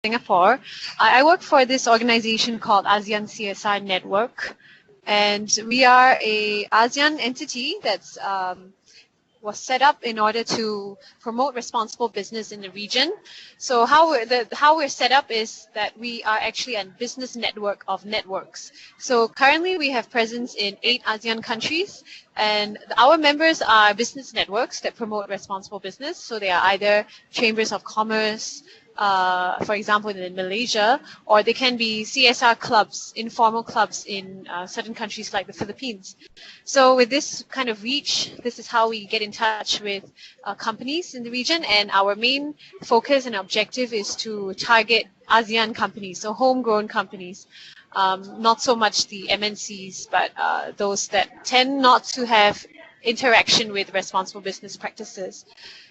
Singapore. I work for this organization called ASEAN CSR Network, and we are a ASEAN entity that's was set up in order to promote responsible business in the region. So how we're set up is that we are actually a business network of networks. So currently we have presence in 8 ASEAN countries, and our members are business networks that promote responsible business. So they are either chambers of commerce, for example, in Malaysia, or they can be CSR clubs, informal clubs in certain countries like the Philippines. So with this kind of reach, this is how we get in touch with companies in the region, and our main focus and objective is to target ASEAN companies, so homegrown companies, not so much the MNCs, but those that tend not to have interaction with responsible business practices.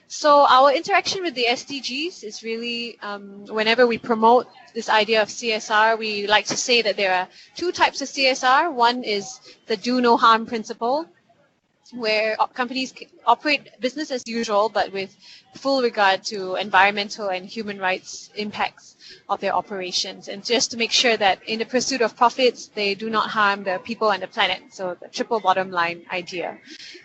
So our interaction with the SDGs is really, whenever we promote this idea of CSR, we like to say that there are 2 types of CSR. One is the do no harm principle, where companies operate business as usual, but with full regard to environmental and human rights impacts of their operations, and just to make sure that in the pursuit of profits, they do not harm the people and the planet. So the triple bottom line idea.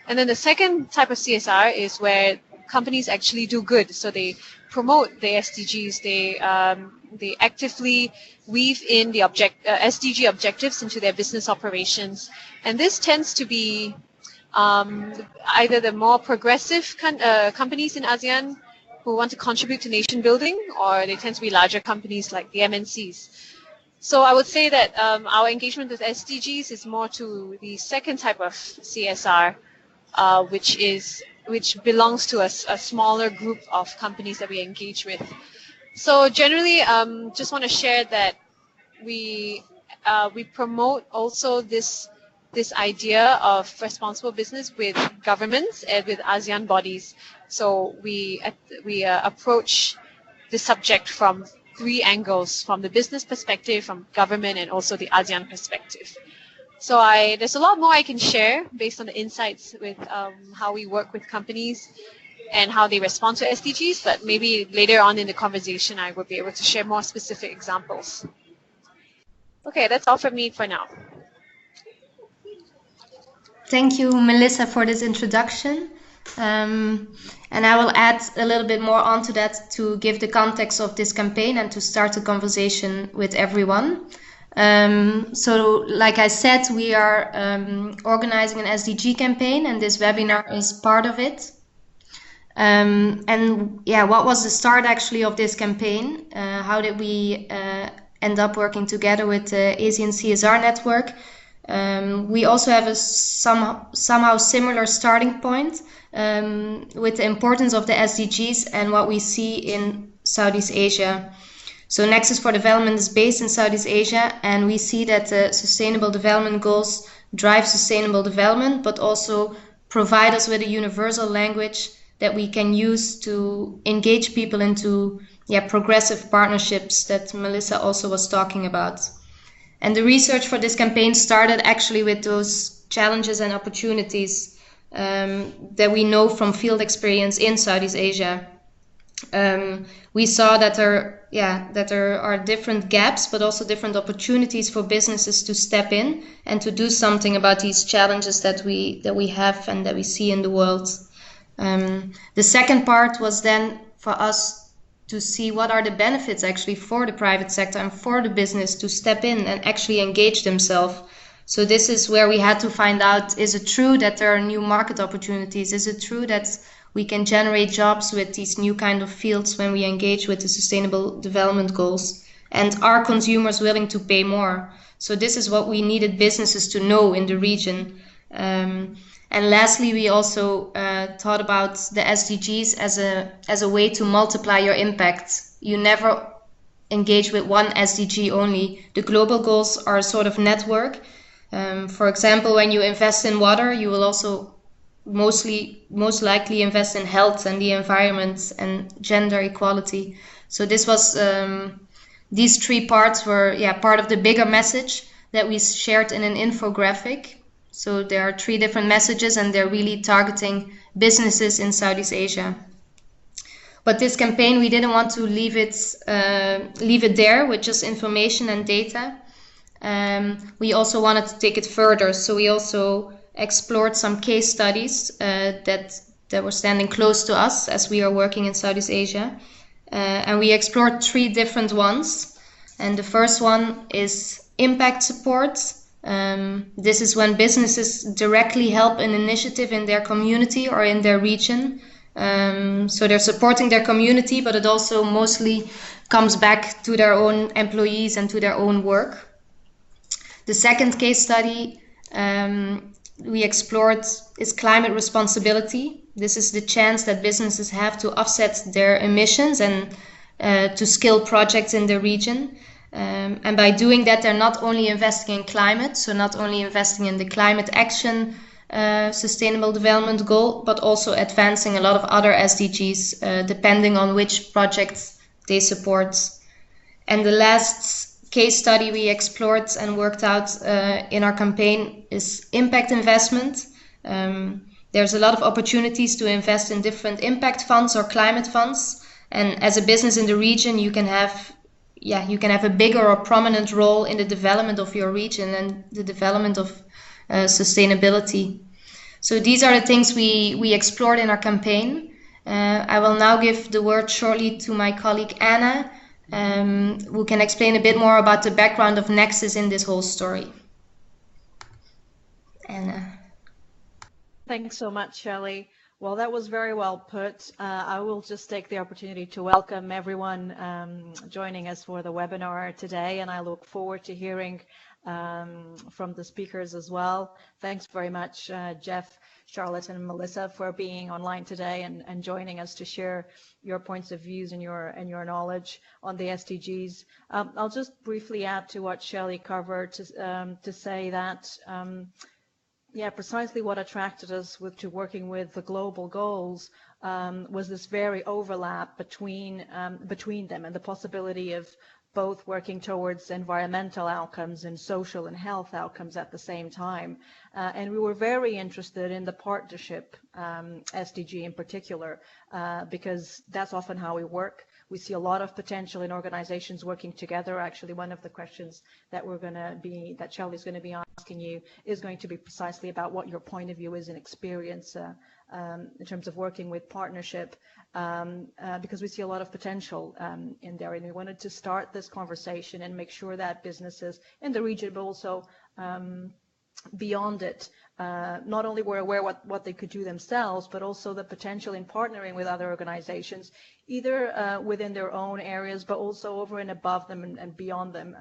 And then the second type of CSR is where companies actually do good. So they promote the SDGs. They actively weave in the SDG objectives into their business operations. And this tends to be either the more progressive companies in ASEAN who want to contribute to nation building, or they tend to be larger companies like the MNCs. So I would say that our engagement with SDGs is more to the second type of CSR, which belongs to a smaller group of companies that we engage with. So generally, just want to share that we promote also this idea of responsible business with governments and with ASEAN bodies. So we approach the subject from 3 angles: from the business perspective, from government, and also the ASEAN perspective. So there's a lot more I can share based on the insights with how we work with companies and how they respond to SDGs, but maybe later on in the conversation I will be able to share more specific examples. Okay, that's all from me for now. Thank you, Melissa, for this introduction. And I will add a little bit more onto that to give the context of this campaign and to start a conversation with everyone. So like I said, we are organizing an SDG campaign, and this webinar is part of it. And yeah, what was the start actually of this campaign? How did we end up working together with the ASEAN CSR network? We also have a somehow similar starting point with the importance of the SDGs and what we see in Southeast Asia. So Nexus for Development is based in Southeast Asia, and we see that the Sustainable Development Goals drive sustainable development, but also provide us with a universal language that we can use to engage people into progressive partnerships that Melissa also was talking about. And the research for this campaign started actually with those challenges and opportunities that we know from field experience in Southeast Asia. We saw that there are different gaps, but also different opportunities for businesses to step in and to do something about these challenges that we have and that we see in the world. The second part was then for us to see what are the benefits actually for the private sector and for the business to step in and actually engage themselves. So this is where we had to find out, is it true that there are new market opportunities? Is it true that we can generate jobs with these new kind of fields when we engage with the Sustainable Development Goals? And are consumers willing to pay more? So this is what we needed businesses to know in the region. And lastly, we also thought about the SDGs as a way to multiply your impact. You never engage with one SDG only. The global goals are a sort of network. For example, when you invest in water, you will also most likely invest in health and the environment and gender equality. So this was these 3 parts were part of the bigger message that we shared in an infographic. So there are 3 different messages, and they're really targeting businesses in Southeast Asia. But this campaign, we didn't want to leave it there with just information and data. We also wanted to take it further, so we also explored some case studies that were standing close to us as we are working in Southeast Asia. And we explored 3 different ones. And the first one is impact support. This is when businesses directly help an initiative in their community or in their region. So they're supporting their community, but it also mostly comes back to their own employees and to their own work. The second case study we explored is climate responsibility. This is the chance that businesses have to offset their emissions and to scale projects in the region. And by doing that, they're not only investing in climate, so not only investing in the climate action sustainable development goal, but also advancing a lot of other SDGs, depending on which projects they support. And the last case study we explored and worked out in our campaign is impact investment. There's a lot of opportunities to invest in different impact funds or climate funds. And as a business in the region, you can have a bigger or prominent role in the development of your region and the development of sustainability. So these are the things we explored in our campaign. I will now give the word shortly to my colleague Anna, who can explain a bit more about the background of Nexus in this whole story. Anna. Thanks so much, Shelley. Well, that was very well put. I will just take the opportunity to welcome everyone joining us for the webinar today, and I look forward to hearing from the speakers as well. Thanks very much, Jeff, Charlotte, and Melissa for being online today and joining us to share your points of views and your knowledge on the SDGs. I'll just briefly add to what Shelley covered to say that precisely what attracted us to working with the global goals was this very overlap between them and the possibility of both working towards environmental outcomes and social and health outcomes at the same time. And we were very interested in the partnership SDG in particular, because that's often how we work. We see a lot of potential in organizations working together. Actually, one of the questions that Shelley's going to be asking you is going to be precisely about what your point of view is and experience in terms of working with partnership, because we see a lot of potential in there. And we wanted to start this conversation and make sure that businesses in the region, but also beyond it, not only were aware what they could do themselves, but also the potential in partnering with other organizations, either within their own areas, but also over and above them and beyond them,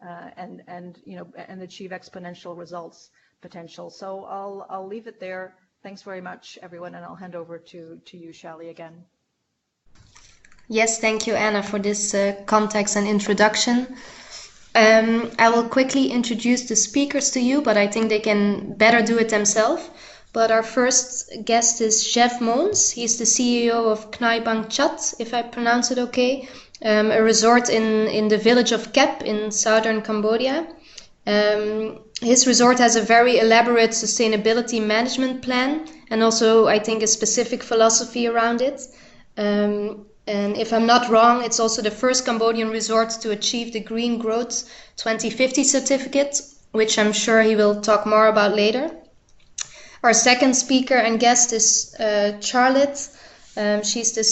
and achieve exponential results potential. So I'll leave it there. Thanks very much, everyone, and I'll hand over to you, Shelley, again. Yes, thank you, Anna, for this context and introduction. I will quickly introduce the speakers to you, but I think they can better do it themselves. But our first guest is Jeff Moons. He's the CEO of Knai Bang Chatt, if I pronounce it okay, a resort in the village of Kep in southern Cambodia. His resort has a very elaborate sustainability management plan and also, I think, a specific philosophy around it. And if I'm not wrong, it's also the first Cambodian resort to achieve the Green Growth 2050 certificate, which I'm sure he will talk more about later. Our second speaker and guest is Charlotte. She's the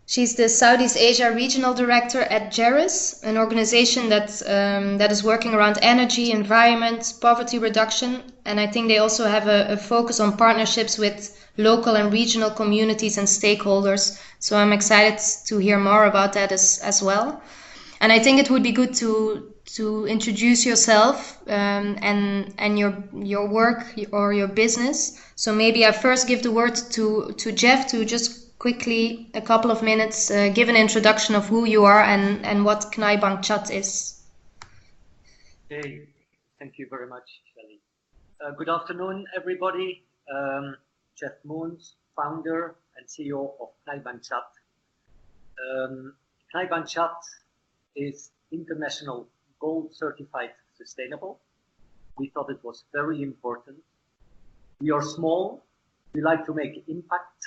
She's the Southeast Asia Regional Director at GERES, an organization that is working around energy, environment, poverty reduction, and I think they also have a focus on partnerships with local and regional communities and stakeholders. So I'm excited to hear more about that as well. And I think it would be good to introduce yourself and your work or your business. So maybe I first give the word to Jeff to just quickly, a couple of minutes, give an introduction of who you are and what Knai Bang Chatt is. Okay, thank you very much, Shelley. Good afternoon, everybody. Jeff Moons, founder and CEO of Knai Bang Chatt. Knai Bang Chatt is international gold certified sustainable. We thought it was very important. We are small, We like to make impact.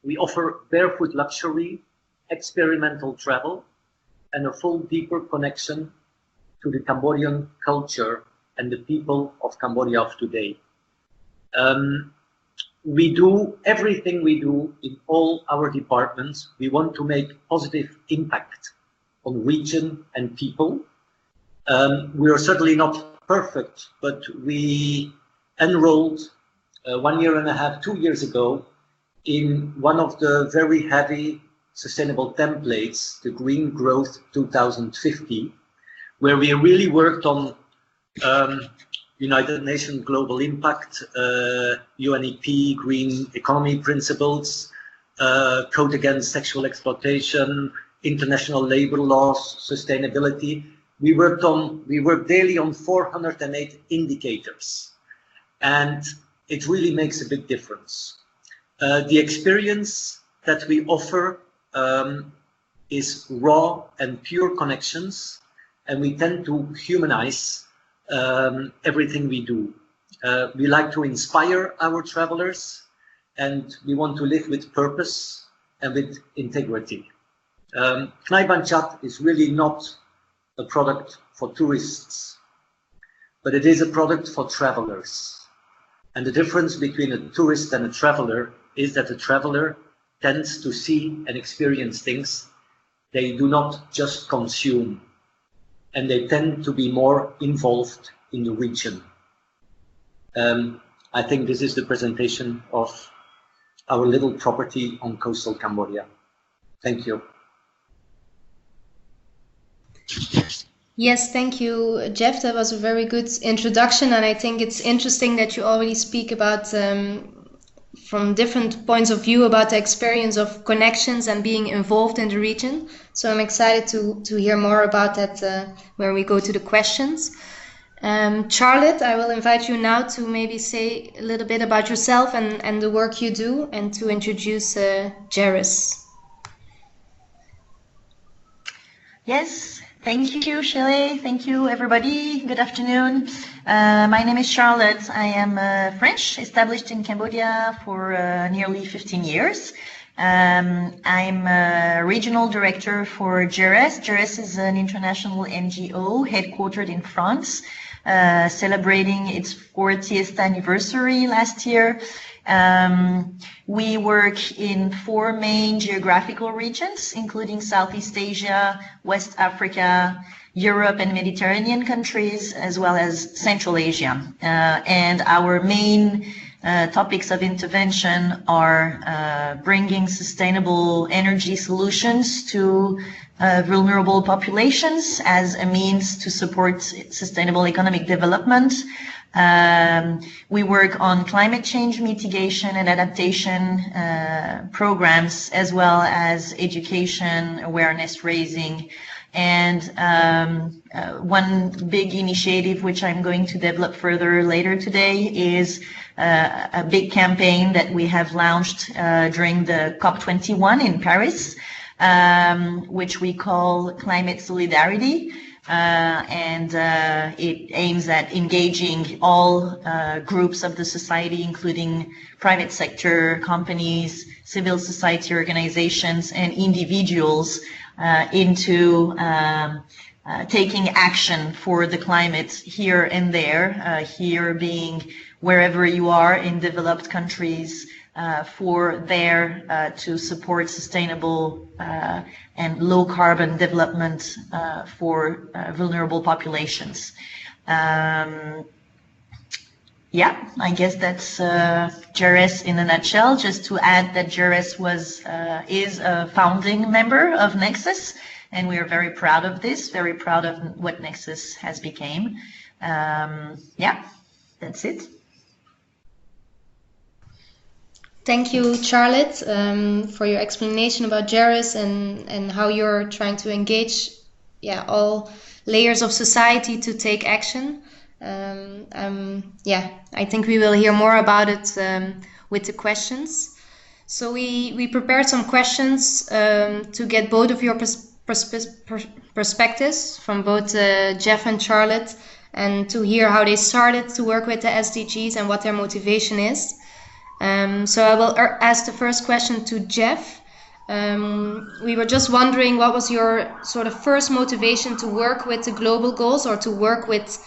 We offer barefoot luxury, experimental travel, and a full deeper connection to the Cambodian culture and the people of Cambodia of today. We do everything we do in all our departments. We want to make positive impact on region and people. We are certainly not perfect, but we enrolled 1.5 years, 2 years ago in one of the very heavy sustainable templates, the Green Growth 2050, where we really worked on United Nations Global Impact, UNEP, Green Economy Principles, Code Against Sexual Exploitation, International Labor Laws, Sustainability. We worked daily on 408 indicators, and it really makes a big difference. The experience that we offer is raw and pure connections, and we tend to humanize everything we do. We like to inspire our travelers, and we want to live with purpose and with integrity. Knai Ban Chatt is really not a product for tourists, but it is a product for travelers. And the difference between a tourist and a traveler is that a traveler tends to see and experience things. They do not just consume, and they tend to be more involved in the region. I think this is the presentation of our little property on coastal Cambodia. Thank you. Yes, thank you, Jeff. That was a very good introduction, and I think it's interesting that you already speak about from different points of view about the experience of connections and being involved in the region. So I'm excited to hear more about that when we go to the questions. Charlotte, I will invite you now to maybe say a little bit about yourself and the work you do, and to introduce GERES. Yes, thank you, Shelley. Thank you, everybody. Good afternoon. My name is Charlotte. I am French, established in Cambodia for nearly 15 years. I'm a regional director for GERES. GERES is an international NGO headquartered in France, celebrating its 40th anniversary last year. We work in 4 main geographical regions, including Southeast Asia, West Africa, Europe and Mediterranean countries, as well as Central Asia. And our main topics of intervention are bringing sustainable energy solutions to vulnerable populations as a means to support sustainable economic development. We work on climate change mitigation and adaptation programs, as well as education, awareness raising. And one big initiative which I'm going to develop further later today is a big campaign that we have launched during the COP21 in Paris, which we call Climate Solidarity. And it aims at engaging all groups of the society, including private sector, companies, civil society organizations, and individuals into taking action for the climate here and there, here being wherever you are in developed countries, for there to support sustainable and low carbon development for vulnerable populations. Yeah, I guess that's GERES in a nutshell. Just to add that GERES is a founding member of Nexus, and we are very proud of this, very proud of what Nexus has become. Yeah, that's it. Thank you, Charlotte, for your explanation about GERES and how you're trying to engage all layers of society to take action. I think we will hear more about it with the questions. So we prepared some questions to get both of your perspectives from both Jeff and Charlotte, and to hear how they started to work with the SDGs and what their motivation is. So I will ask the first question to Jeff. We were just wondering, what was your sort of first motivation to work with the global goals, or to work with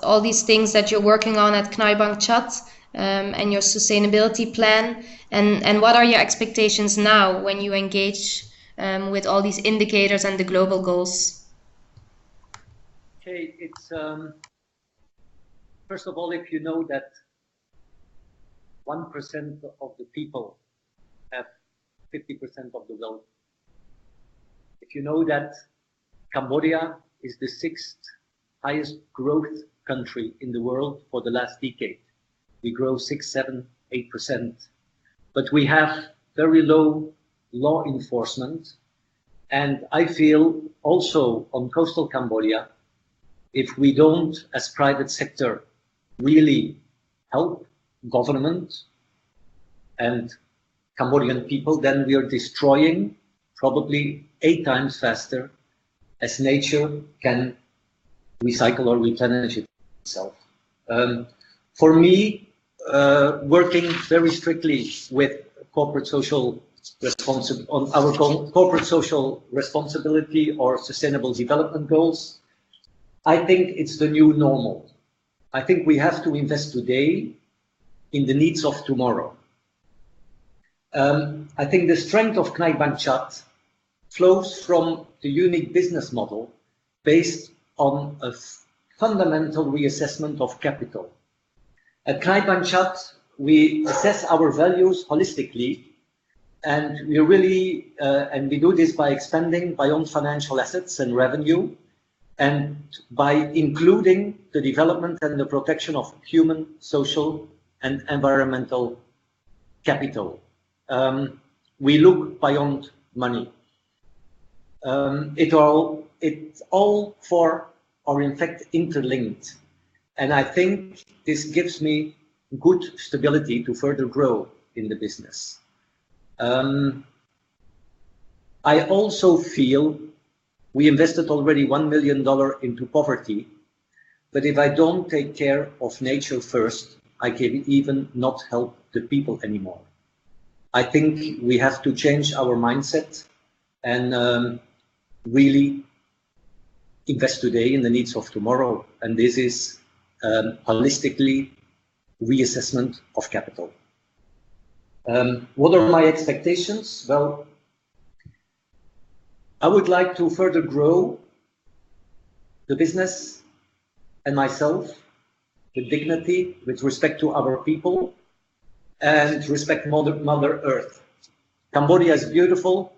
all these things that you're working on at Knai Chatt, and your sustainability plan, and what are your expectations now when you engage with all these indicators and the global goals? Okay, it's first of all, if you know that 1% of the people have 50% of the wealth, if you know that Cambodia is the 6th highest growth country in the world for the last decade, we grow 6, 7, 8%, but we have very low law enforcement. And I feel also on coastal Cambodia, if we don't, as private sector, really help government and Cambodian people, then we are destroying probably 8 times faster as nature can recycle or replenish itself. For me, working very strictly with corporate social on our corporate social responsibility or sustainable development goals, I think it's the new normal. I think we have to invest today in the needs of tomorrow. I think the strength of Knai Chatt flows from the unique business model based on a fundamental reassessment of capital. At Knai Chatt, we assess our values holistically, and we really, and we do this by expanding beyond financial assets and revenue, and by including the development and the protection of human, social, and environmental capital. We look beyond money. It's all for, or in fact, interlinked. And I think this gives me good stability to further grow in the business. I also feel we invested already $1 million into poverty, but if I don't take care of nature first, I can even not help the people anymore. I think we have to change our mindset and really invest today in the needs of tomorrow. And this is holistically reassessment of capital. What are my expectations? Well, I would like to further grow the business and myself with dignity, with respect to our people, and respect Mother Earth. Cambodia is beautiful,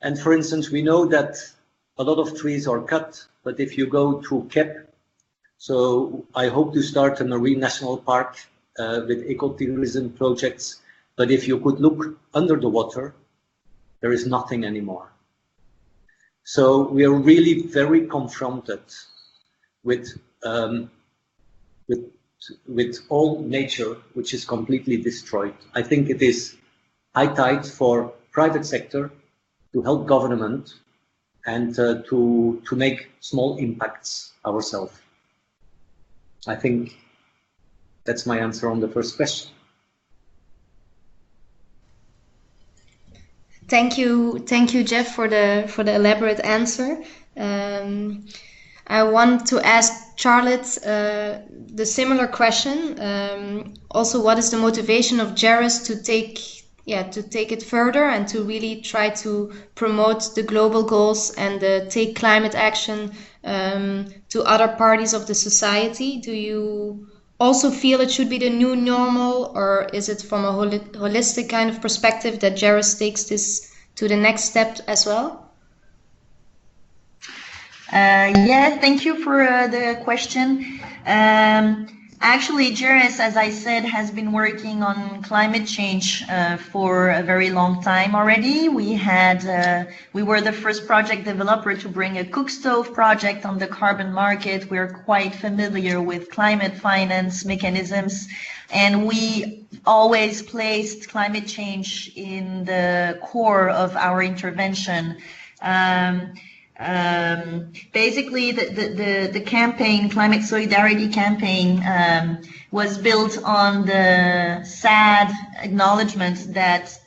and for instance, we know that a lot of trees are cut, but if you go to Kep, so I hope to start a marine national park with ecotourism projects, but if you could look under the water, there is nothing anymore. So we are really very confronted with all nature, which is completely destroyed. I think it is high tide for private sector to help government and to make small impacts ourselves. I think that's my answer on the first question. Thank you, Jeff, for the elaborate answer. I want to ask Charlotte the similar question. Also, what is the motivation of GERES to take it further and to really try to promote the global goals and take climate action to other parties of the society? Do you also feel it should be the new normal, or is it from a holistic kind of perspective that GERES takes this to the next step as well? Yeah, thank you for the question. Actually, GERES, as I said, has been working on climate change for a very long time already. We were the first project developer to bring a cook stove project on the carbon market. We're quite familiar with climate finance mechanisms, and we always placed climate change in the core of our intervention. Basically, the campaign, Climate Solidarity campaign, was built on the sad acknowledgement that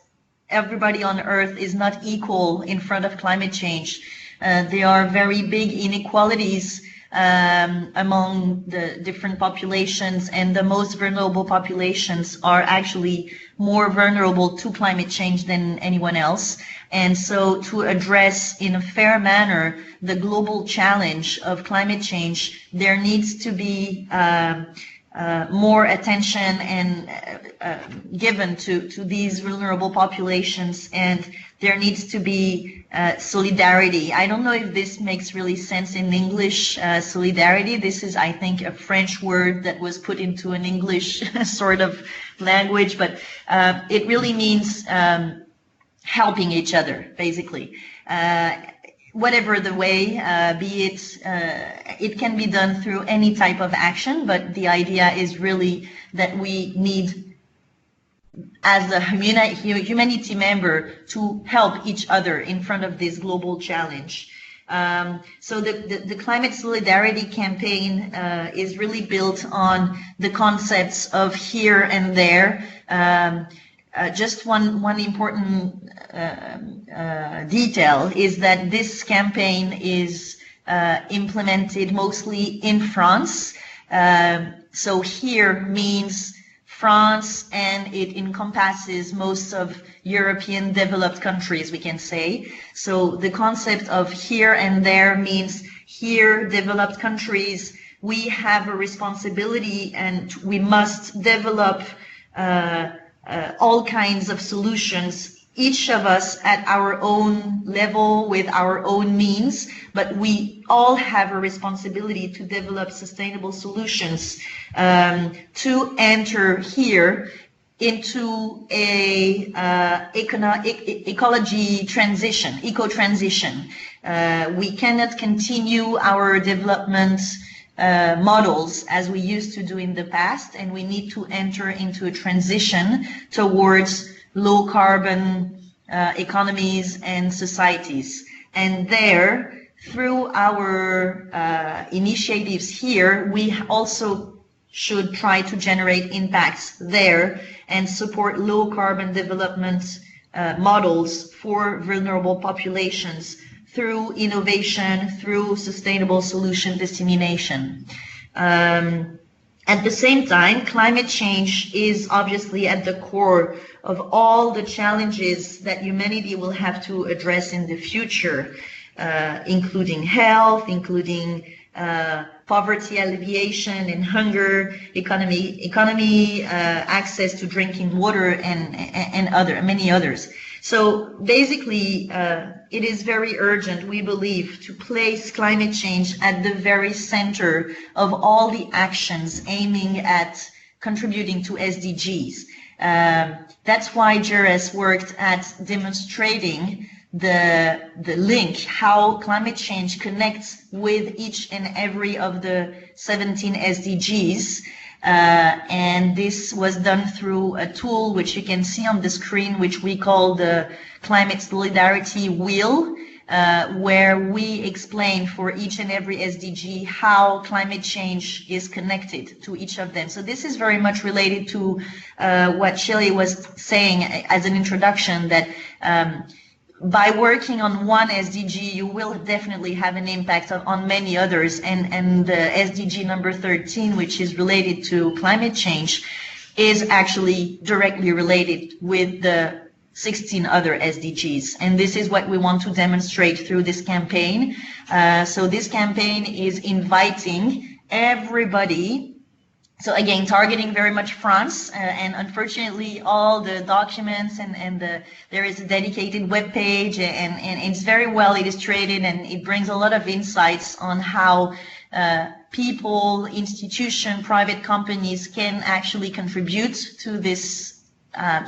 everybody on Earth is not equal in front of climate change. There are very big inequalities among the different populations, and the most vulnerable populations are actually more vulnerable to climate change than anyone else. And so to address in a fair manner the global challenge of climate change, there needs to be more attention and given to these vulnerable populations, and there needs to be solidarity. I don't know if this makes really sense in English, solidarity. This is, I think, a French word that was put into an English sort of language, but it really means helping each other, basically. Whatever the way, be it, it can be done through any type of action, but the idea is really that we need, as a humanity member, to help each other in front of this global challenge. So the Climate Solidarity campaign is really built on the concepts of here and there. Just one important detail is that this campaign is implemented mostly in France. So here means France, and it encompasses most of European developed countries, we can say. So the concept of here and there means here, developed countries, we have a responsibility and we must develop all kinds of solutions, each of us at our own level with our own means, but we all have a responsibility to develop sustainable solutions to enter here into a ecology transition, eco-transition. We cannot continue our development models as we used to do in the past, and we need to enter into a transition towards low carbon economies and societies. And there, through our initiatives here, we also should try to generate impacts there and support low carbon development models for vulnerable populations through innovation, through sustainable solution dissemination. At the same time, climate change is obviously at the core of all the challenges that humanity will have to address in the future, including health, including poverty alleviation and hunger, economy, access to drinking water, and many others. So basically, it is very urgent, we believe, to place climate change at the very center of all the actions aiming at contributing to SDGs. That's why GERES worked at demonstrating the link, how climate change connects with each and every of the 17 SDGs. And this was done through a tool which you can see on the screen, which we call the Climate Solidarity Wheel, where we explain for each and every SDG how climate change is connected to each of them. So this is very much related to what Shelley was saying as an introduction, that by working on one SDG, you will definitely have an impact on many others. And the SDG number 13, which is related to climate change, is actually directly related with the 16 other SDGs. And this is what we want to demonstrate through this campaign. So this campaign is inviting everybody. So again, targeting very much France, and unfortunately all the documents and there is a dedicated web page, and it's very well illustrated, and it brings a lot of insights on how people, institutions, private companies can actually contribute to this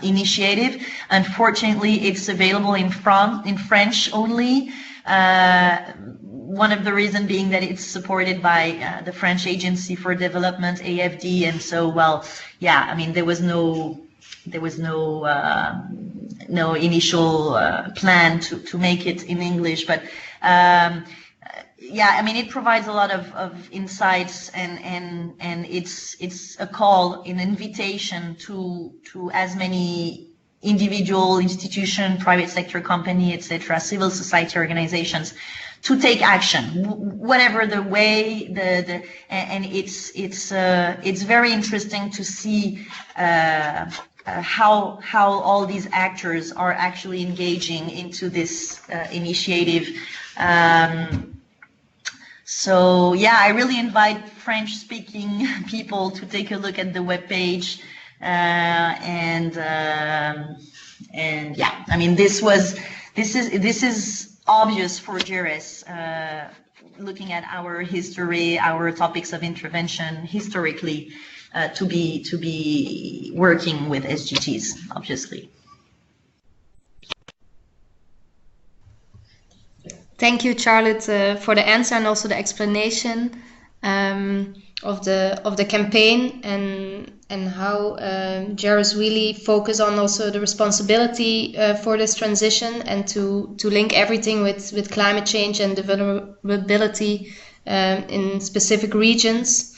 initiative. Unfortunately, it's available in French only. One of the reasons being that it's supported by the French Agency for Development, AFD, and so, well, yeah, I mean, there was no initial plan to make it in English, but Yeah, I mean, it provides a lot of insights, and it's a call, an invitation to as many individual, institution, private sector company, etc., civil society organizations, to take action, whatever the way. And it's very interesting to see how all these actors are actually engaging into this initiative. So yeah, I really invite French-speaking people to take a look at the webpage, and yeah, I mean, this is obvious for GERES, looking at our history, our topics of intervention historically, to be working with SDGs, obviously. Thank you, Charlotte, for the answer and also the explanation of the campaign, and how GERES really focus on also the responsibility for this transition, and to link everything with climate change and the vulnerability in specific regions.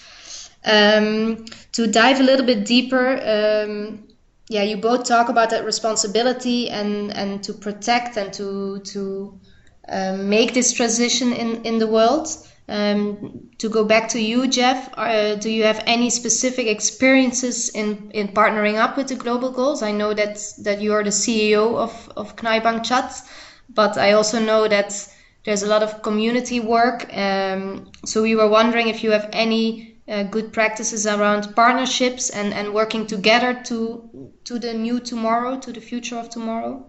To dive a little bit deeper, yeah, you both talk about that responsibility and to protect and to make this transition in the world. To go back to you, Jeff, do you have any specific experiences in partnering up with the global goals? I know that you are the CEO of Knai Chatt, but I also know that there's a lot of community work. So we were wondering if you have any good practices around partnerships and working together to the new tomorrow, to the future of tomorrow.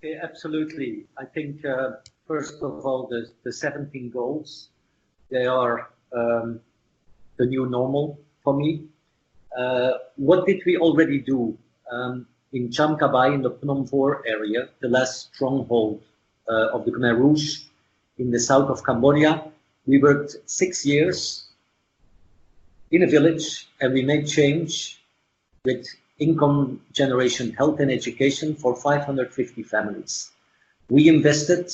Yeah, absolutely. I think, first of all, the 17 goals, they are the new normal for me. What did we already do? In Cham Kabai, in the Phnom Penh area, the last stronghold of the Khmer Rouge in the south of Cambodia, we worked 6 years in a village, and we made change with income generation, health and education for 550 families. We invested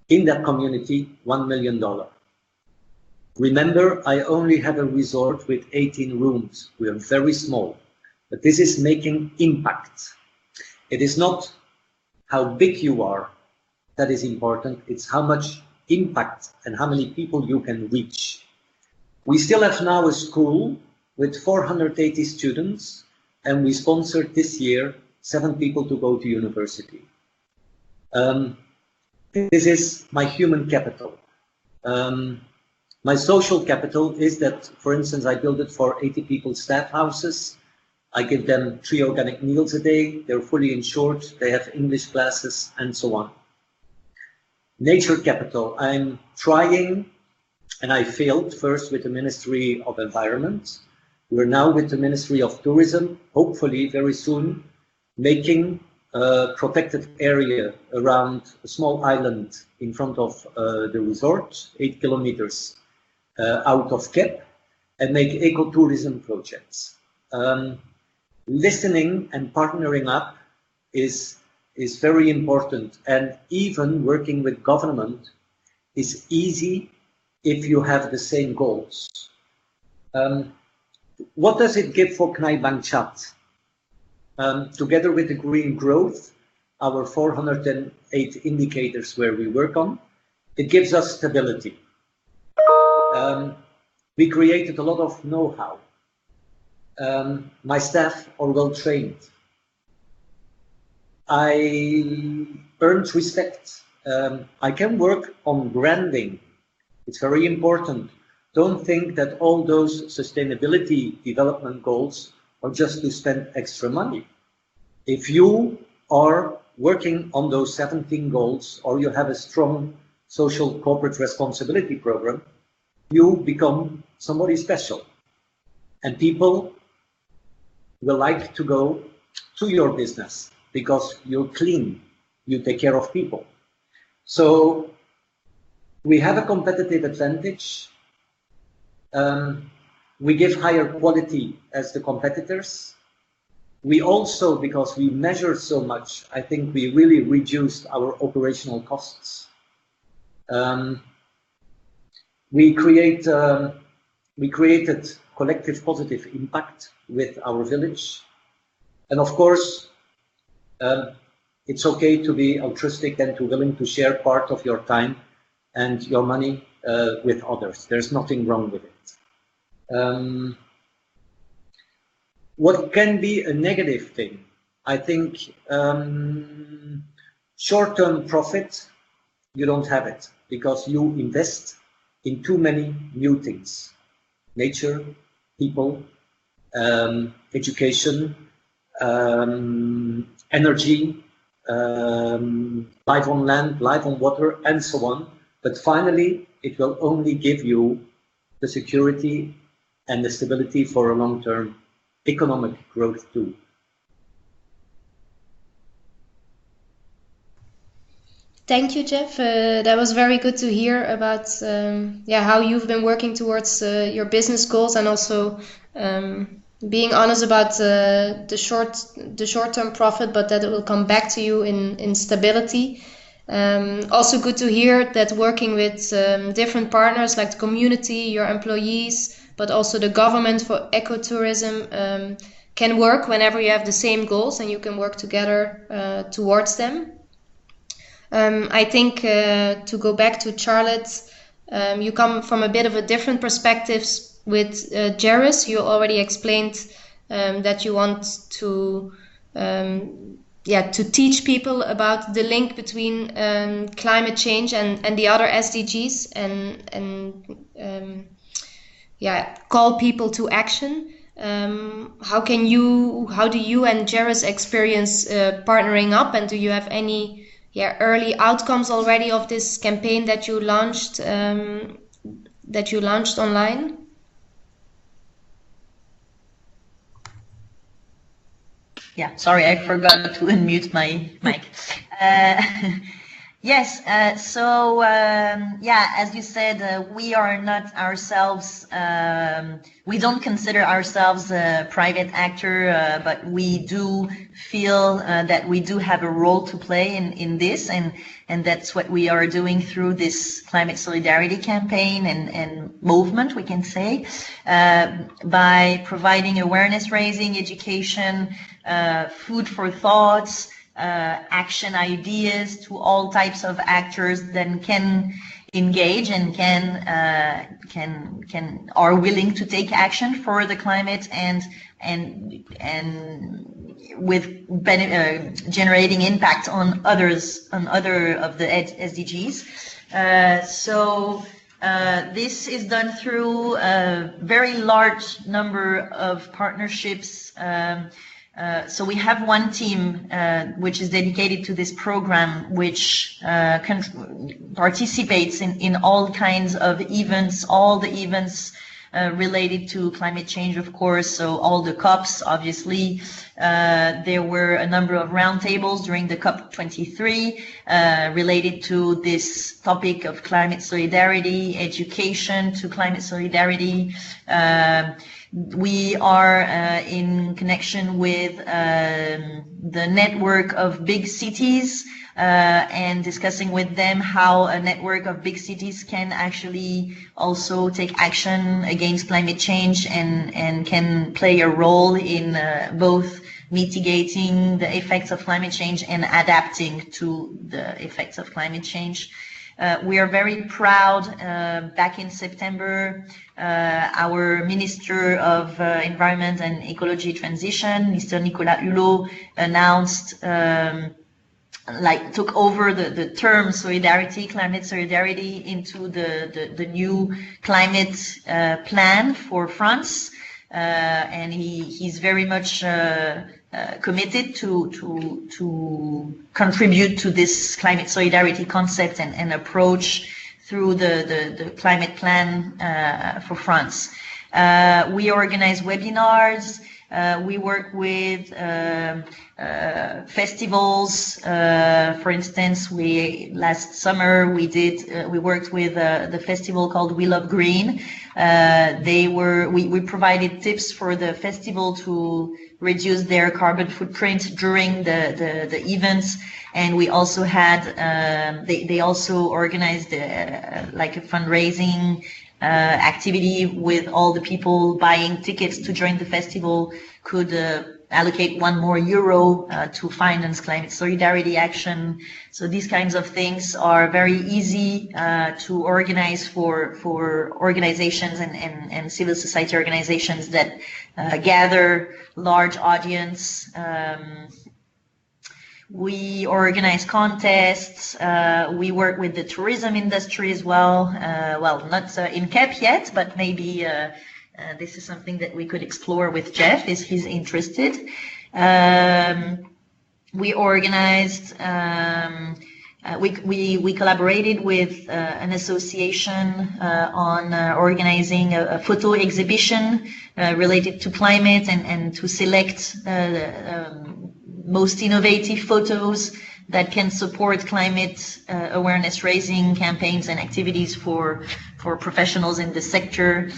in that community $1 million. Remember, I only had a resort with 18 rooms. We are very small, but this is making impact. It is not how big you are that is important, it's how much impact and how many people you can reach. We still have now a school with 480 students, and we sponsored this year 7 people to go to university. This is my human capital. My social capital is that, for instance, I built it for 80 people staff houses. I give them 3 organic meals a day. They're fully insured. They have English classes and so on. Nature capital. I'm trying, and I failed first with the Ministry of Environment. We're now with the Ministry of Tourism, hopefully very soon, making a protected area around a small island in front of the resort, 8 kilometers out of Kep, and make ecotourism projects. Listening and partnering up is very important, and even working with government is easy if you have the same goals. What does it give for Knai Chatt? Together with the green growth, our 408 indicators where we work on, it gives us stability. We created a lot of know-how. My staff are well trained. I earned respect. I can work on branding. It's very important. Don't think that all those sustainability development goals are just to spend extra money. If you are working on those 17 goals, or you have a strong social corporate responsibility program, you become somebody special. And people will like to go to your business because you're clean, you take care of people. So we have a competitive advantage. We give higher quality as the competitors. We also, because we measure so much, I think we really reduced our operational costs. We created collective positive impact with our village. And of course, it's okay to be altruistic and to willing to share part of your time and your money with others. There's nothing wrong with it. What can be a negative thing? I think short-term profit, you don't have it because you invest in too many new things. Nature, people, education, energy, life on land, life on water, and so on. But finally, it will only give you the security and the stability for a long-term economic growth too. Thank you, Jeff. That was very good to hear about how you've been working towards your business goals, and also being honest about the short-term profit, but that it will come back to you in stability. Also good to hear that working with different partners like the community, your employees, but also the government for ecotourism can work whenever you have the same goals and you can work together towards them. I think to go back to Charlotte, you come from a bit of a different perspective with GERES. You already explained that you want to teach people about the link between climate change and the other SDGs, and call people to action. How do you and GERES experience partnering up, and do you have any early outcomes already of this campaign that you launched online? Yeah, sorry, I forgot to unmute my mic. Yes, as you said, we are not ourselves, we don't consider ourselves a private actor, but we do feel that we do have a role to play in this, and that's what we are doing through this climate solidarity campaign and movement, we can say, by providing awareness raising, education, food for thoughts, action ideas to all types of actors that can engage and are willing to take action for the climate and with generating impact on other of the SDGs. This is done through a very large number of partnerships. So we have one team which is dedicated to this program, which participates in all kinds of events, all the events related to climate change, of course, so all the COPs, obviously. There were a number of roundtables during the COP23 related to this topic of climate solidarity, education to climate solidarity. We are in connection with the network of big cities and discussing with them how a network of big cities can actually also take action against climate change and can play a role in both mitigating the effects of climate change and adapting to the effects of climate change. We are very proud. Back in September, our Minister of Environment and Ecology Transition, Mr. Nicolas Hulot, announced, took over the term solidarity, climate solidarity, into the new climate plan for France, and he's very much committed to contribute to this climate solidarity concept and approach through the climate plan for France. We organize webinars. We work with festivals. For instance, last summer we worked with the festival called We Love Green. We provided tips for the festival to reduce their carbon footprint during the events, and we also had they also organized like a fundraising activity with all the people buying tickets to join the festival could allocate €1 more to finance climate solidarity action. So these kinds of things are very easy to organize for organizations and civil society organizations that gather large audience. We organize contests. We work with the tourism industry as well. Well, not in CAP yet, but maybe this is something that we could explore with Jeff if he's interested. We organized, we collaborated with an association on organizing a photo exhibition related to climate and to select most innovative photos that can support climate awareness raising campaigns and activities for professionals in the sector.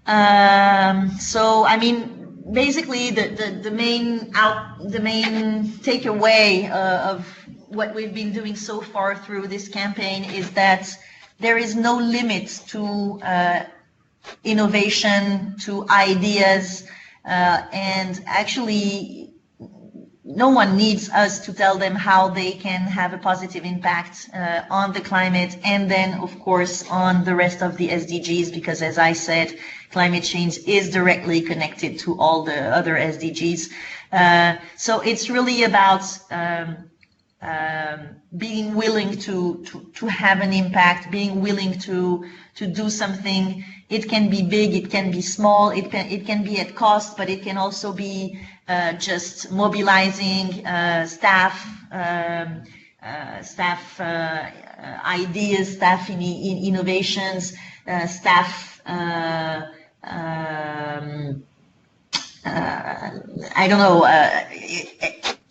So, I mean, basically the main takeaway of what we've been doing so far through this campaign is that there is no limit to innovation, to ideas, and actually no one needs us to tell them how they can have a positive impact on the climate and then, of course, on the rest of the SDGs, because as I said, climate change is directly connected to all the other SDGs. So it's really about being willing to have an impact, being willing to do something. It can be big, it can be small, it can be at cost, but it can also be just mobilizing staff ideas, staff innovations, staff I don't know.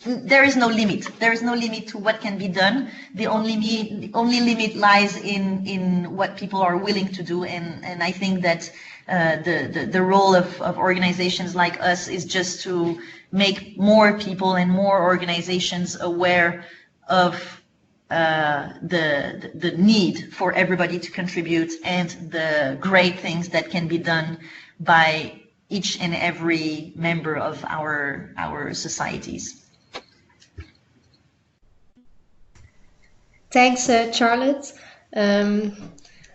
There is no limit. There is no limit to what can be done. The only limit lies in what people are willing to do. And I think that the role of organizations like us is just to make more people and more organizations aware of the need for everybody to contribute and the great things that can be done by each and every member of our societies. Thanks, Charlotte.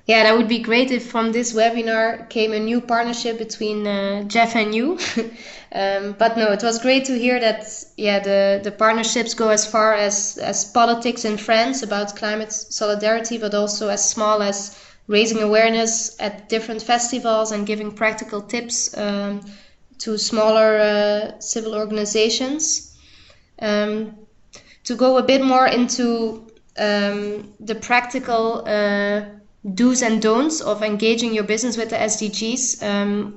Yeah, that would be great if from this webinar came a new partnership between Jeff and you. But no, it was great to hear that, yeah, the partnerships go as far as politics in France about climate solidarity, but also as small as raising awareness at different festivals and giving practical tips to smaller civil organizations. To go a bit more into the practical do's and don'ts of engaging your business with the SDGs.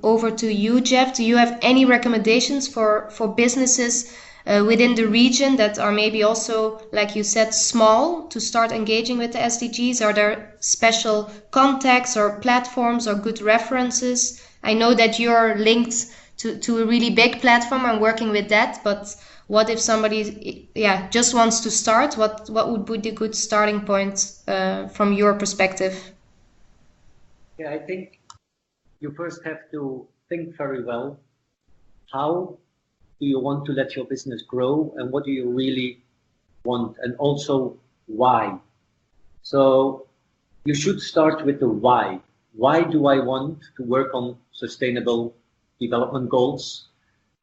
Over to you, Jeff. Do you have any recommendations for businesses within the region that are maybe also, like you said, small to start engaging with the SDGs? Are there special contacts or platforms or good references? I know that you're linked to a really big platform and working with that, but what if somebody just wants to start? What would be the good starting point from your perspective? Yeah, I think you first have to think very well. How do you want to let your business grow, and what do you really want, and also why? So you should start with the why. Why do I want to work on sustainable development goals?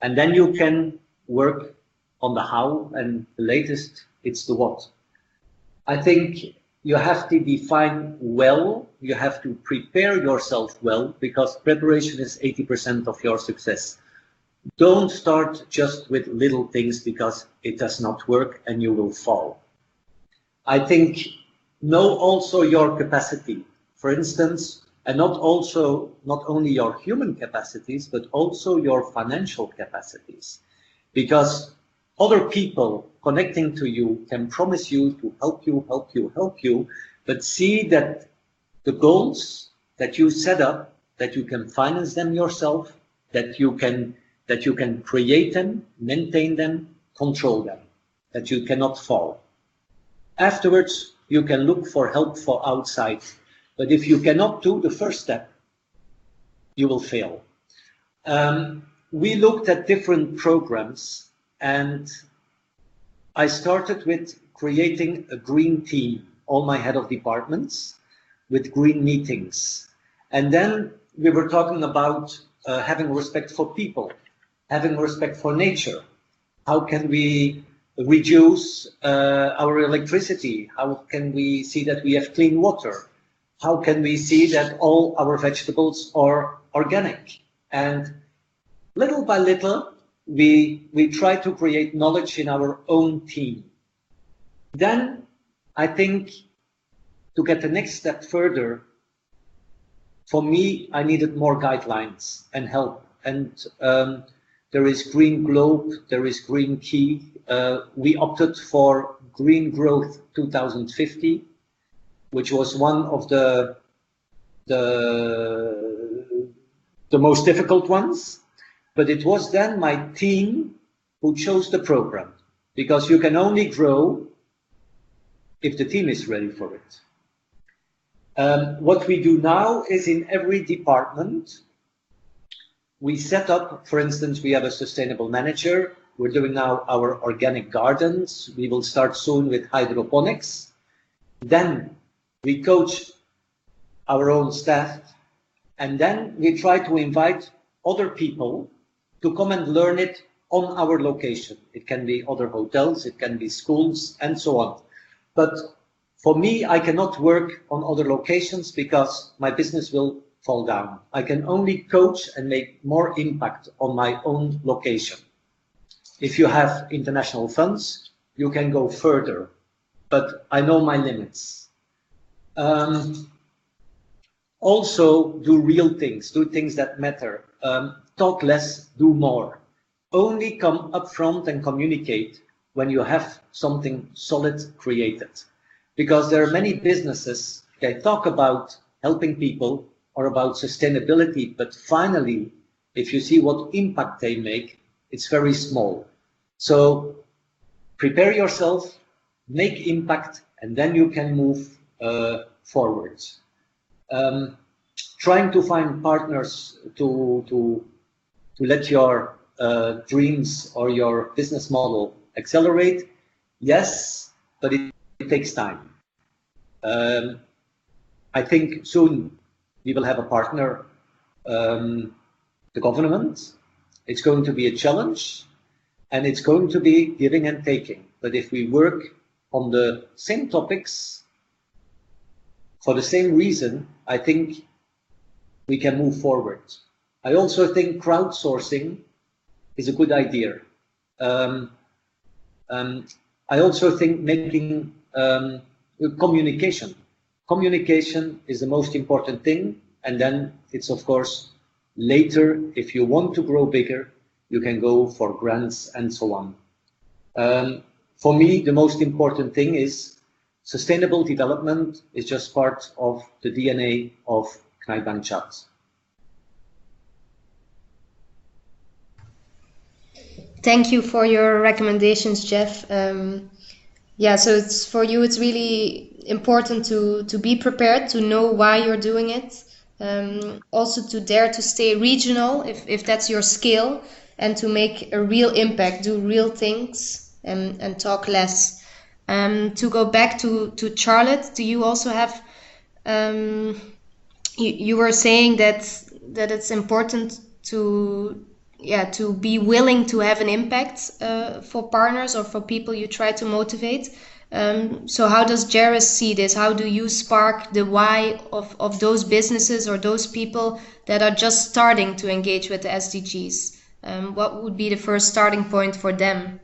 And then you can work on the how, and the latest, it's the what. I think you have to define well, you have to prepare yourself well, because preparation is 80% of your success. Don't start just with little things, because it does not work and you will fall. I think know also your capacity. For instance, and not only your human capacities, but also your financial capacities. Because other people connecting to you can promise you to help you, but see that the goals that you set up, that you can finance them yourself, that you can create them, maintain them, control them, that you cannot fall. Afterwards, you can look for help for outside. But if you cannot do the first step, you will fail. We looked at different programs, and I started with creating a green team, all my head of departments, with green meetings. And then we were talking about having respect for people, having respect for nature. How can we reduce our electricity? How can we see that we have clean water? How can we see that all our vegetables are organic? And little by little, we try to create knowledge in our own team. Then I think to get the next step further, for me, I needed more guidelines and help. And there is Green Globe, there is Green Key. We opted for Green Growth 2050, which was one of the most difficult ones. But it was then my team who chose the program, because you can only grow if the team is ready for it. What we do now is in every department, we set up, for instance, we have a sustainable manager. We're doing now our organic gardens. We will start soon with hydroponics. Then we coach our own staff, and then we try to invite other people to come and learn it on our location. It can be other hotels, it can be schools, and so on. But for me, I cannot work on other locations because my business will fall down. I can only coach and make more impact on my own location. If you have international funds, you can go further, but I know my limits. Also, do real things, do things that matter. Talk less, do more. Only come up front and communicate when you have something solid created. Because there are many businesses that talk about helping people or about sustainability, but finally, if you see what impact they make, it's very small. So prepare yourself, make impact, and then you can move forward. Trying to find partners to let your dreams or your business model accelerate, yes, but it takes time. I think soon we will have a partner, the government. It's going to be a challenge, and it's going to be giving and taking. But if we work on the same topics for the same reason, I think we can move forward. I also think crowdsourcing is a good idea. I also think making communication. Communication is the most important thing, and then it's of course later, if you want to grow bigger, you can go for grants and so on. For me, the most important thing is sustainable development is just part of the DNA of Knai Chatt. Thank you for your recommendations, Jeff. Yeah, so it's for you, it's really important to be prepared, to know why you're doing it. Also to dare to stay regional if that's your skill, and to make a real impact, do real things, and talk less. To go back to Charlotte, do you also have, you were saying that it's important to be willing to have an impact for partners or for people you try to motivate. So how does GERES see this? How do you spark the why of those businesses or those people that are just starting to engage with the SDGs? What would be the first starting point for them?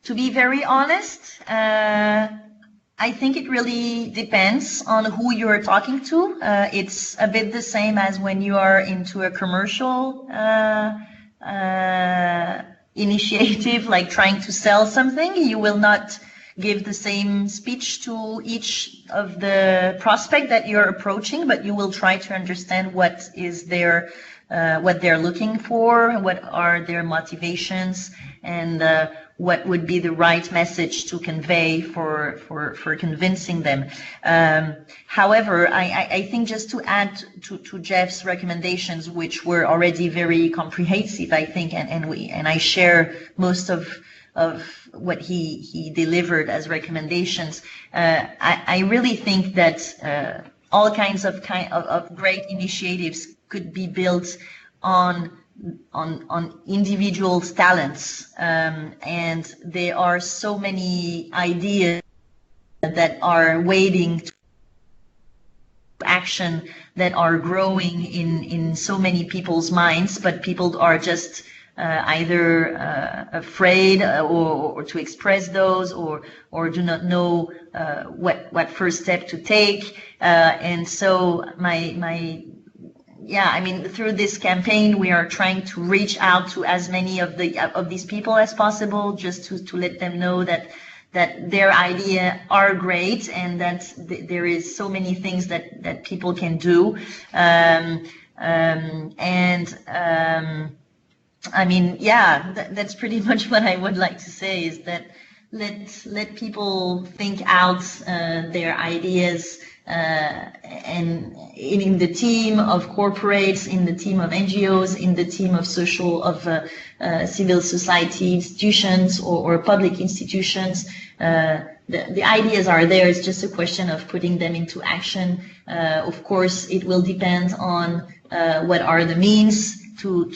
To be very honest, I think it really depends on who you're talking to. It's a bit the same as when you are into a commercial initiative, like trying to sell something. You will not give the same speech to each of the prospect that you're approaching, but you will try to understand what is their what they're looking for, what are their motivations, and what would be the right message to convey for convincing them. However, I think just to add to Jeff's recommendations, which were already very comprehensive, I think, and I share most of what he delivered as recommendations. I really think that all kinds of great initiatives could be built on individuals' talents, and there are so many ideas that are waiting to action, that are growing in so many people's minds, but people are just either afraid or to express those, or do not know what first step to take, and so I mean, through this campaign, we are trying to reach out to as many of these people as possible, just to let them know that their idea are great, and that there is so many things that people can do. I mean, yeah, that's pretty much what I would like to say, is that let people think out their ideas, and in the team of corporates, in the team of NGOs, in the team of civil society institutions or public institutions. The ideas are there. It's just a question of putting them into action. Of course, it will depend on what are the means to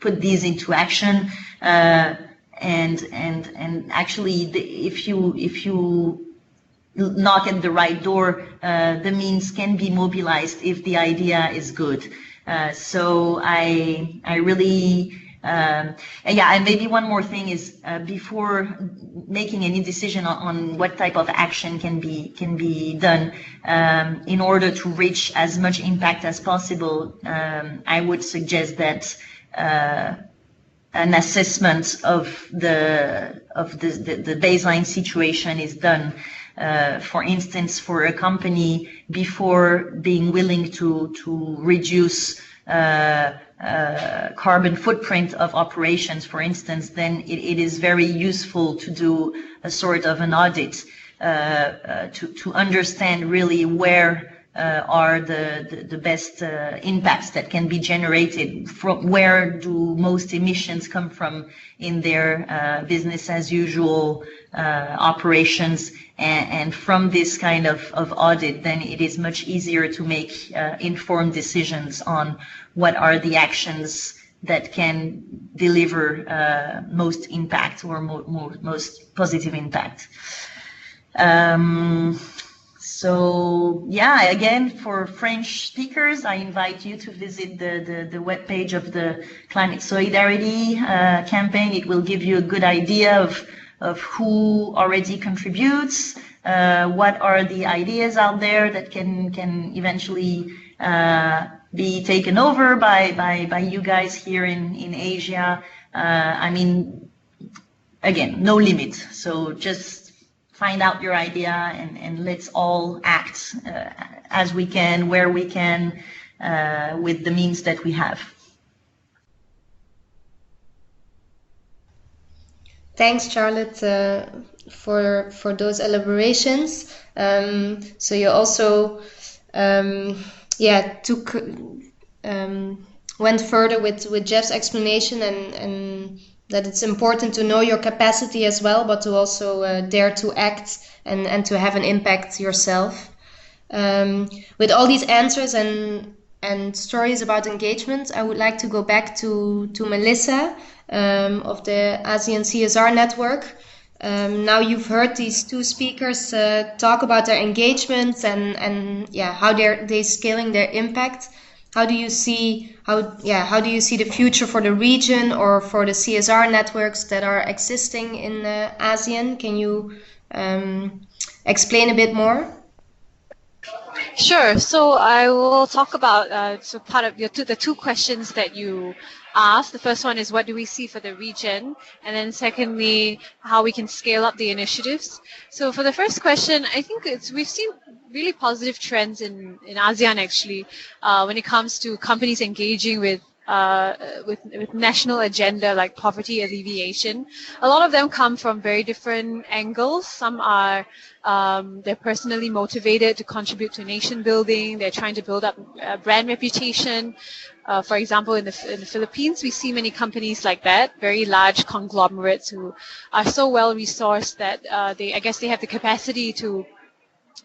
put these into action. And actually, if you knock at the right door, the means can be mobilized if the idea is good. So I really, and maybe one more thing is, before making any decision on what type of action can be done, in order to reach as much impact as possible, I would suggest that an assessment of the baseline situation is done. For instance, for a company, before being willing to reduce carbon footprint of operations, for instance, then it is very useful to do a sort of an audit to understand really where are the best impacts that can be generated, from where do most emissions come from in their business as usual operations, and from this kind of audit, then it is much easier to make informed decisions on what are the actions that can deliver most impact, or most positive impact. So yeah, again, for French speakers, I invite you to visit the webpage of the Climate Solidarity campaign. It will give you a good idea of who already contributes, what are the ideas out there that can eventually be taken over by you guys here in Asia. I mean, again, no limit. So just find out your idea, and let's all act as we can, where we can, with the means that we have. Thanks, Charlotte, for those elaborations. So you also went further with Jeff's explanation, and that it's important to know your capacity as well, but to also dare to act and to have an impact yourself. With all these answers and stories about engagement, I would like to go back to Melissa of the ASEAN CSR network. Now you've heard these two speakers talk about their engagements and how they're scaling their impact. how do you see the future for the region or for the CSR networks that are existing in ASEAN? Can you explain a bit more? Sure. So I will talk about part of the two questions that you asked. The first one is what do we see for the region, and then secondly, how we can scale up the initiatives. So for the first question, I think we've seen really positive trends in ASEAN actually when it comes to companies engaging with national agenda like poverty alleviation. A lot of them come from very different angles. Some are they're personally motivated to contribute to nation building. They're trying to build up brand reputation. For example, in the Philippines, we see many companies like that, very large conglomerates who are so well resourced that I guess they have the capacity to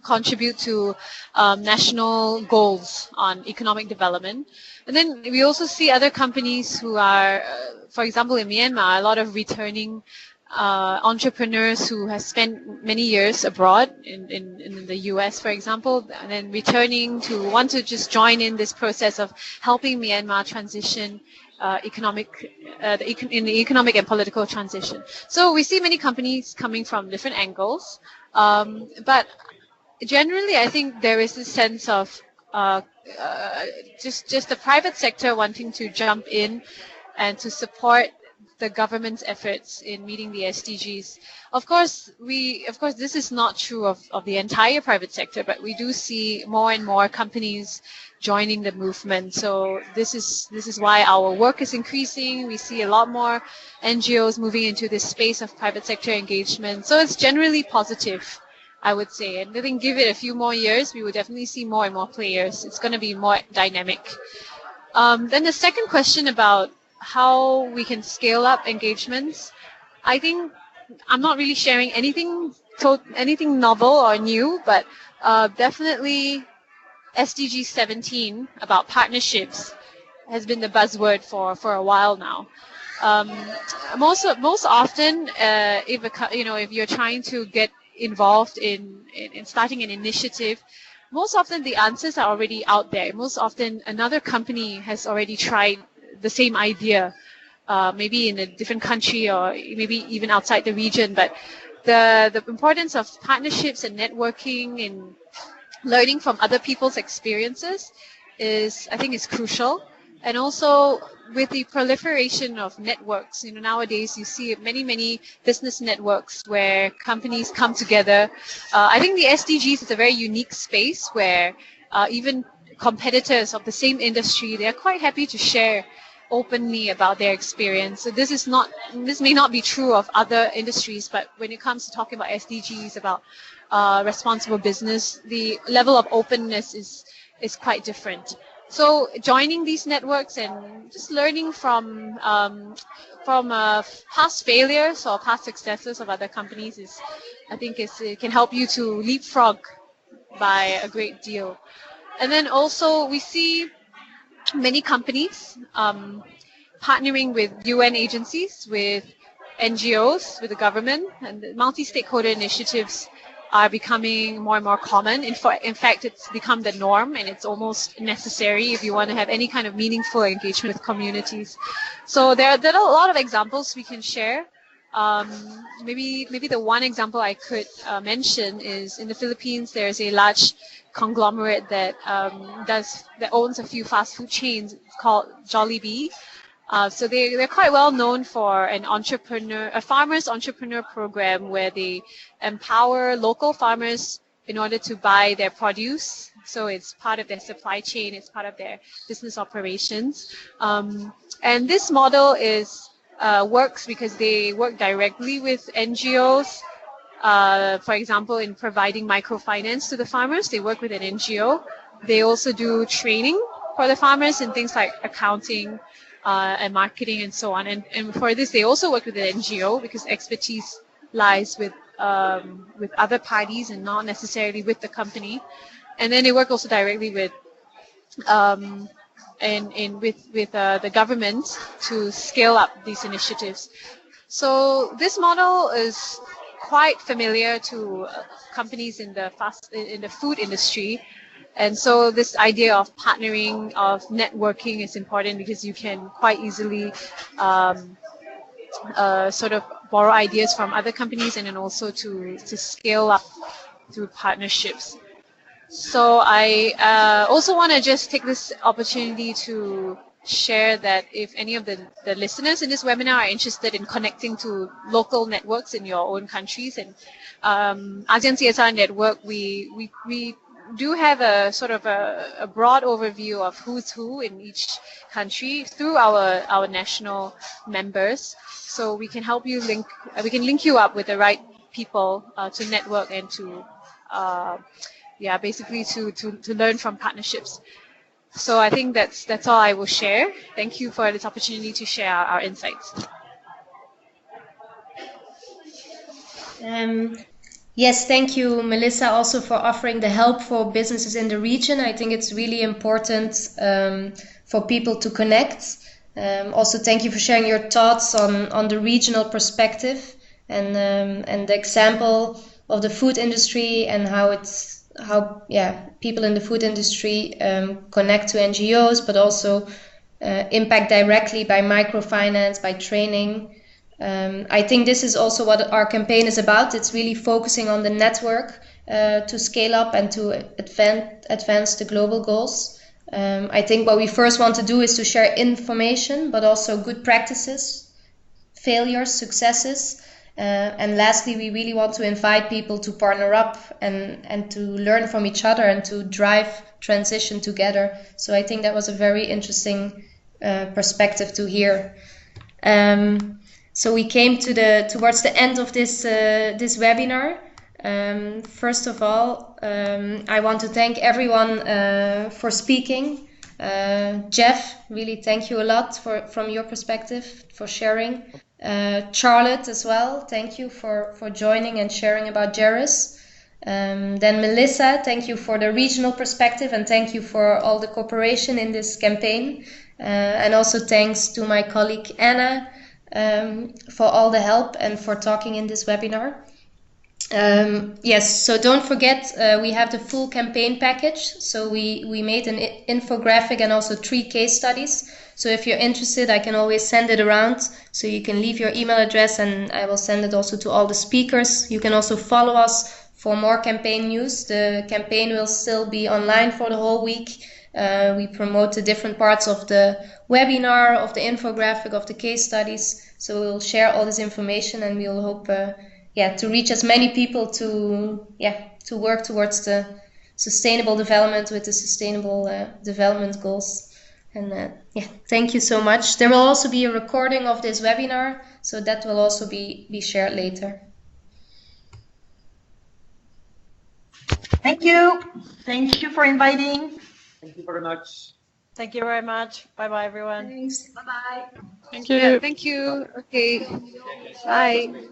contribute to national goals on economic development. And then we also see other companies who are, for example, in Myanmar, a lot of returning entrepreneurs who have spent many years abroad in the US, for example, and then returning to want to just join in this process of helping Myanmar transition in the economic and political transition. So we see many companies coming from different angles, but generally, I think there is a sense of just the private sector wanting to jump in and to support the government's efforts in meeting the SDGs. Of course, this is not true of the entire private sector, but we do see more and more companies joining the movement. So this is why our work is increasing. We see a lot more NGOs moving into this space of private sector engagement. So it's generally positive, I would say. And I think give it a few more years, we will definitely see more and more players. It's going to be more dynamic. Then the second question about how we can scale up engagements. I think I'm not really sharing anything novel or new, but definitely SDG 17 about partnerships has been the buzzword for a while now. Most often, if you're trying to get involved in starting an initiative, most often the answers are already out there. Most often another company has already tried the same idea, maybe in a different country or maybe even outside the region. But the importance of partnerships and networking and learning from other people's experiences I think is crucial. And also with the proliferation of networks, nowadays you see many business networks where companies come together. I think the SDGs is a very unique space where even competitors of the same industry, they're quite happy to share openly about their experience. So this may not be true of other industries, but when it comes to talking about SDGs, about responsible business, the level of openness is quite different. So joining these networks and just learning from past failures or past successes of other companies it can help you to leapfrog by a great deal. And then also we see many companies partnering with UN agencies, with NGOs, with the government, and the multi-stakeholder initiatives are becoming more and more common. In fact, it's become the norm, and it's almost necessary if you want to have any kind of meaningful engagement with communities. So there are a lot of examples we can share. Maybe the one example I could mention is in the Philippines. There's a large conglomerate that owns a few fast food chains. It's called Jollibee. So they're quite well known for a farmers entrepreneur program where they empower local farmers in order to buy their produce. So it's part of their supply chain, it's part of their business operations. And this model works because they work directly with NGOs. For example, in providing microfinance to the farmers, they work with an NGO. They also do training for the farmers in things like accounting, and marketing and so on. And for this, they also work with an NGO because expertise lies with other parties and not necessarily with the company. And then they work also directly with the government to scale up these initiatives. So this model is quite familiar to companies in the food industry. And so this idea of partnering, of networking is important because you can quite easily sort of borrow ideas from other companies and then also to scale up through partnerships. So I also want to just take this opportunity to share that if any of the listeners in this webinar are interested in connecting to local networks in your own countries, and ASEAN CSR Network, we do have a sort of a broad overview of who's who in each country through our national members. So we can help you link you up with the right people to network and to basically to learn from partnerships. So I think that's all I will share. Thank you for this opportunity to share our insights. Yes, thank you, Melissa, also for offering the help for businesses in the region. I think it's really important for people to connect. Also, thank you for sharing your thoughts on the regional perspective and the example of the food industry and how people in the food industry connect to NGOs, but also impact directly by microfinance, by training. I think this is also what our campaign is about. It's really focusing on the network to scale up and to advance the global goals. I think what we first want to do is to share information, but also good practices, failures, successes. And lastly, we really want to invite people to partner up and to learn from each other and to drive transition together. So I think that was a very interesting perspective to hear. So we came towards the end of this webinar. First of all, I want to thank everyone for speaking. Jeff, really thank you a lot from your perspective for sharing. Charlotte as well, thank you for joining and sharing about GERES. Then Melissa, thank you for the regional perspective and thank you for all the cooperation in this campaign. And also thanks to my colleague Anna for all the help and for talking in this webinar. Yes, so don't forget we have the full campaign package. So we made an infographic and also 3 case studies. So if you're interested, I can always send it around. So you can leave your email address and I will send it also to all the speakers. You can also follow us for more campaign news. The campaign will still be online for the whole week. We promote the different parts of the webinar, of the infographic, of the case studies. So we'll share all this information and we'll hope to reach as many people to work towards the sustainable development with the sustainable development goals. And thank you so much. There will also be a recording of this webinar, so that will also be shared later. Thank you. Thank you for inviting. Thank you very much. Thank you very much. Bye-bye, everyone. Thanks. Bye-bye. Thank you. Yeah, thank you. Okay. Bye.